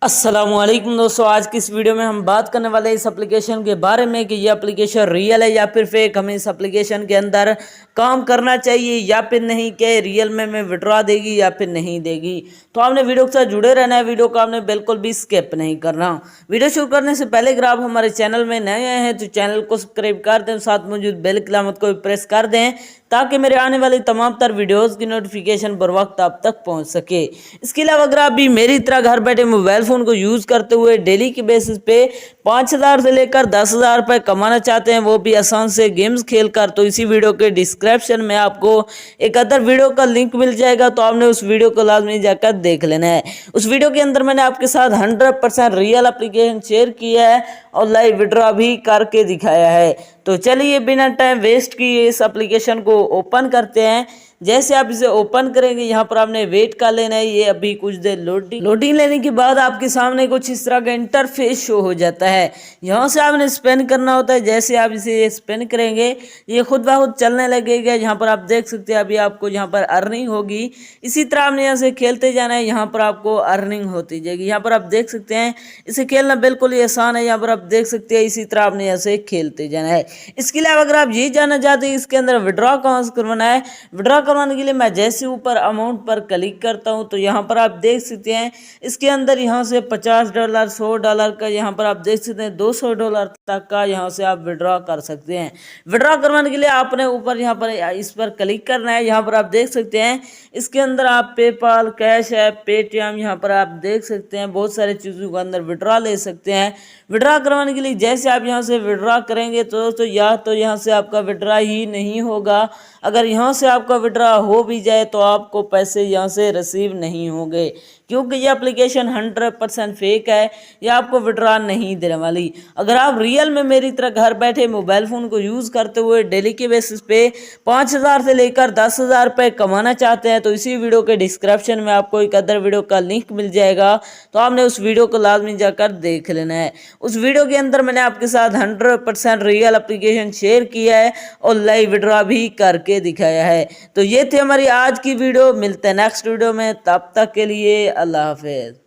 अस्सलामुअलैकुम दोस्तों, आज की इस वीडियो में हम बात करने वाले हैं इस एप्लीकेशन के बारे में कि ये एप्लीकेशन रियल है या फिर फेक। हमें इस एप्लीकेशन के अंदर काम करना चाहिए या फिर नहीं, क्या रियल में विड्रॉ देगी या फिर नहीं देगी। तो आपने वीडियो के साथ जुड़े रहना है, वीडियो को आपने बिल्कुल भी स्किप नहीं करना। वीडियो शुरू करने से पहले अगर आप हमारे चैनल में नए आए हैं तो चैनल को सब्सक्राइब कर दें, साथ मौजूद बेल की अलामत को भी प्रेस कर दें ताकि मेरे आने वाली तमाम तर वीडियोस की नोटिफिकेशन बर वक्त आप तक पहुंच सके। इसके अलावा अगर आप भी मेरी तरह घर बैठे मोबाइल फोन को यूज करते हुए डेली के बेसिस पे 5,000 से लेकर 10,000 रुपए कमाना चाहते हैं, वो भी आसान से गेम्स खेलकर, तो इसी वीडियो के डिस्क्रिप्शन में आपको एक अदर वीडियो का लिंक मिल जाएगा, तो आपने उस वीडियो को लाजमी जाकर देख लेना है। उस वीडियो के अंदर मैंने आपके साथ 100% रियल एप्लीकेशन शेयर किया है और लाइव विड्रॉ भी करके दिखाया है। तो चलिए बिना टाइम वेस्ट किए इस एप्लीकेशन को ओपन करते हैं। जैसे आप इसे ओपन करेंगे, यहाँ पर आपने वेट कर लेना है। ये अभी कुछ देर लोडिंग लेने के बाद आपके सामने कुछ इस तरह का इंटरफेस शो हो जाता है। यहाँ से आपने स्पेन करना होता है। जैसे आप इसे स्पेन करेंगे ये खुद ब खुद चलने लगेगा। यहाँ पर आप देख सकते हैं अभी आपको यहाँ पर अर्निंग होगी। इसी तरह आपने यहाँ से खेलते जाना है, यहाँ पर आपको अर्निंग होती जाएगी। यहाँ पर आप देख सकते हैं इसे खेलना बिल्कुल ही आसान है। यहाँ पर आप देख सकते हैं इसी तरह आपने यहाँ से खेलते जाना है। इसके अलावा अगर आप ये जानना चाहते हैं इसके अंदर विड्रॉ कहाँ से करवाना है, विड्रॉ करवाने के लिए मैं जैसे ऊपर अमाउंट पर क्लिक करता हूं तो यहाँ पर आप देख सकते हैं इसके अंदर यहाँ से $50, $100 का, यहाँ पर आप देख सकते हैं $200 तक का यहाँ से आप विड्रॉ कर सकते हैं। विड्रॉ करवाने के लिए आपने ऊपर यहाँ पर इस पर क्लिक करना है। यहाँ पर आप देख सकते हैं इसके अंदर आप पेपाल, कैश ऐप, पेटीएम, यहाँ पर आप देख सकते हैं बहुत सारी चीज़ों के अंदर विड्रॉ ले सकते हैं। विड्रॉ करवाने के लिए जैसे आप यहाँ से विड्रॉ करेंगे तो या तो यहाँ से आपका विड्रॉ ही नहीं होगा। अगर यहाँ से आपका विड्रॉ हो भी जाए तो आपको पैसे यहाँ से रिसीव नहीं होंगे, क्योंकि ये एप्लीकेशन 100% फेक है, ये आपको विड्रॉ नहीं देने वाली। अगर आप रियल में मेरी तरह घर बैठे मोबाइल फ़ोन को यूज़ करते हुए डेली के बेसिस पे 5,000 से लेकर 10,000 रुपये कमाना चाहते हैं तो इसी वीडियो के डिस्क्रिप्शन में आपको एक अदर वीडियो का लिंक मिल जाएगा, तो आपने उस वीडियो को लाजमी जाकर देख लेना है। उस वीडियो के अंदर मैंने आपके साथ 100% रियल एप्लीकेशन शेयर किया है और लाइव विड्रॉ भी करके दिखाया है। तो ये थी हमारी आज की वीडियो। मिलते हैं नेक्स्ट वीडियो में, तब तक के लिए अल्लाह हाफिज़।